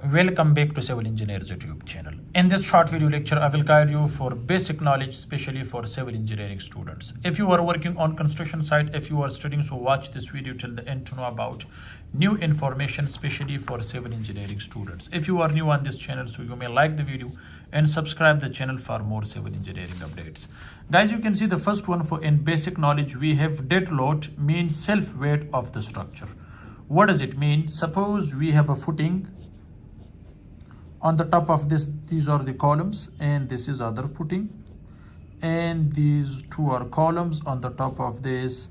Welcome back to Civil Engineers YouTube channel. In this short video lecture, I will guide you for basic knowledge, especially for civil engineering students. If you are working on construction site, if you are studying, so watch this video till the end to know about new information, especially for civil engineering students. If you are new on this channel, so you may like the video and subscribe the channel for more civil engineering updates. Guys, you can see the first one for in basic knowledge, we have dead load means self weight of the structure. What does it mean? Suppose we have a footing. On the top of this, these are the columns, and this is other footing, and these two are columns. On the top of this,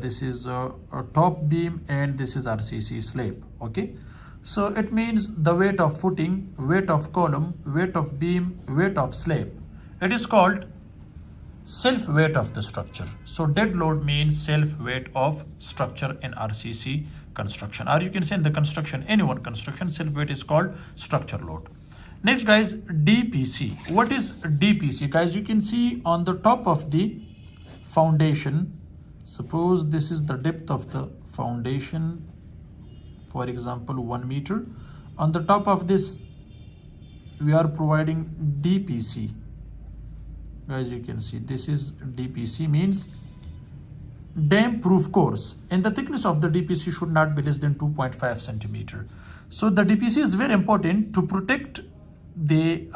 this is a top beam, and this is RCC slab. Okay, so it means the weight of footing, weight of column, weight of beam, weight of slab. It is called self weight of the structure. So dead load means self weight of structure in RCC construction, or you can say in the construction, any one construction, self weight is called structure load. Next, guys, DPC. What is DPC? Guys, you can see on the top of the foundation, suppose this is the depth of the foundation, for example 1 meter. On the top of this, we are providing DPC. Guys, you can see this is DPC, means dam proof course, and the thickness of the DPC should not be less than 2.5 centimeter. So the DPC is very important to protect the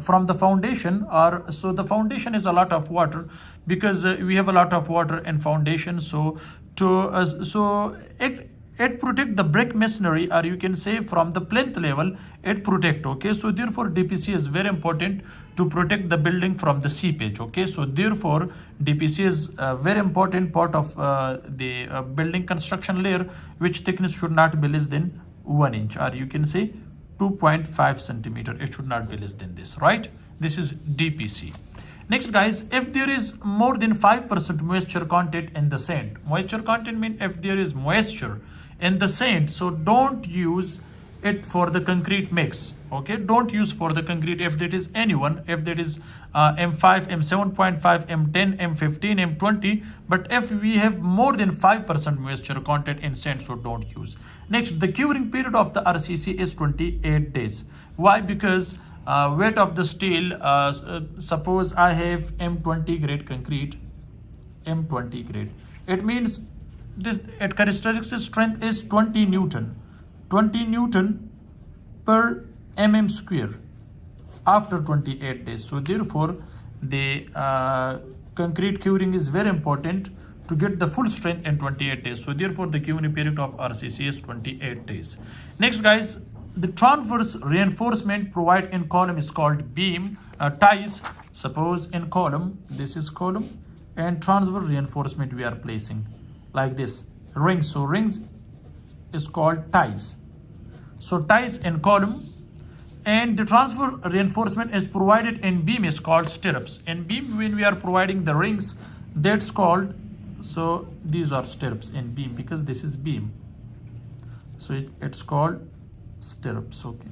from the foundation, or so the foundation is a lot of water, because we have a lot of water in foundation. So to it protect the brick masonry, or you can say from the plinth level it protect. Okay, so therefore DPC is very important to protect the building from the seepage. Okay, so therefore DPC is a very important part of the building construction layer, which thickness should not be less than 1 inch, or you can say 2.5 centimeter. It should not be less than this, right? This is DPC. Next, guys, if there is more than 5% moisture content in the sand, moisture content means if there is moisture in the sand, so don't use it for the concrete mix. Okay, don't use for the concrete if that is anyone, if that is M5, M7.5, M10, M15, M20. But if we have more than 5% moisture content in sand, so don't use. Next, the curing period of the RCC is 28 days. Why? Because weight of the steel, suppose I have M20 grade concrete, M20 grade, it means this at characteristic strength is 20 Newton per mm square after 28 days. So therefore the concrete curing is very important to get the full strength in 28 days. So therefore the curing period of RCC is 28 days. Next, guys, the transverse reinforcement provided in column is called beam ties. Suppose in column, this is column, and transverse reinforcement we are placing like this rings. So rings is called ties. So ties in column, and the transfer reinforcement is provided in beam is called stirrups. In beam, when we are providing the rings, that's called, so these are stirrups in beam, because this is beam, so it's called stirrups. Okay,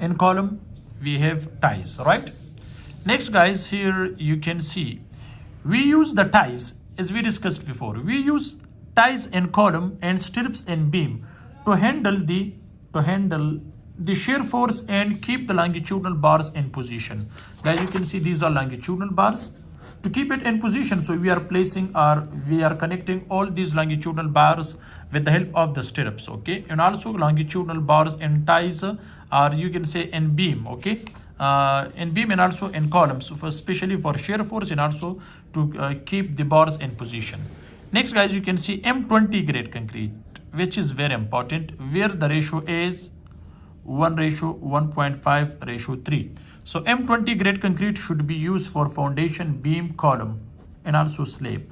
in column we have ties, right? Next, guys, here you can see we use the ties as we discussed before. We use ties in column and stirrups in beam to handle the shear force and keep the longitudinal bars in position. Guys, you can see these are longitudinal bars. To keep it in position, so we are placing, or we are connecting all these longitudinal bars with the help of the stirrups. Okay, and also longitudinal bars and ties, or you can say in beam. Okay, in beam and also in columns, so for especially for shear force and also to keep the bars in position. Next, guys, you can see M20 grade concrete, which is very important, where the ratio is 1:1.5:3. So M20 grade concrete should be used for foundation, beam, column, and also slab.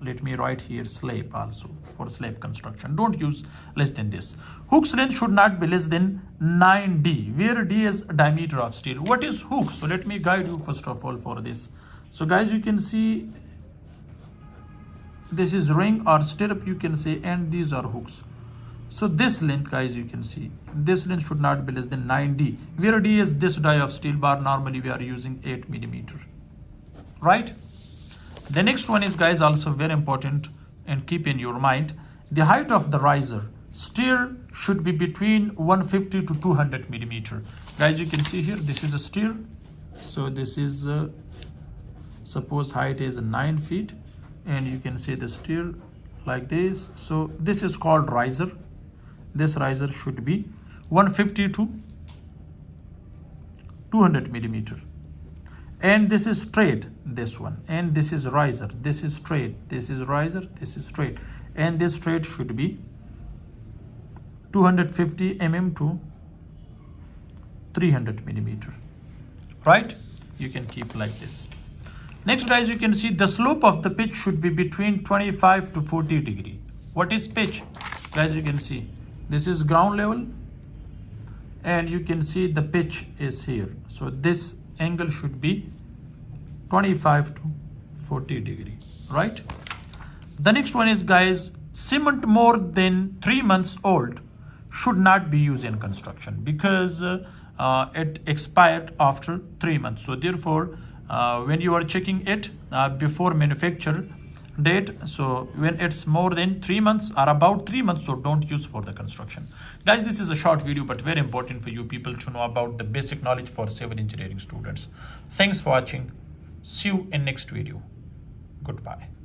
Let me write here slab also for slab construction. Don't use less than this. Hook's length should not be less than 9D, where D is diameter of steel. What is hook? So let me guide you first of all for this. So guys, you can see this is ring or stirrup, you can say, and these are hooks. So this length, guys, you can see this length should not be less than 9D, where D is this die of steel bar. Normally we are using 8 millimeter, right? The next one is, guys, also very important, and keep in your mind the height of the riser Stair should be between 150 to 200 millimeter. Guys, you can see here, this is a stair. So this is suppose height is 9 feet, and you can see the stair like this. So this is called riser. This riser should be 150 to 200 millimeter. And this is straight, this one, and this is riser, this is straight, this is riser, this is straight, and this straight should be 250 mm to 300 millimeter, right? You can keep like this. Next, guys, you can see the slope of the pitch should be between 25 to 40 degree. What is pitch? Guys, you can see this is ground level, and you can see the pitch is here. So this angle should be 25 to 40 degree, right? The next one is, guys, cement more than 3 months old should not be used in construction because it expired after 3 months. So therefore, when you are checking it before manufacture date, so when it's more than 3 months or about 3 months, so don't use for the construction. Guys, this is a short video but very important for you people to know about the basic knowledge for civil engineering students. Thanks for watching. See you in next video. Goodbye.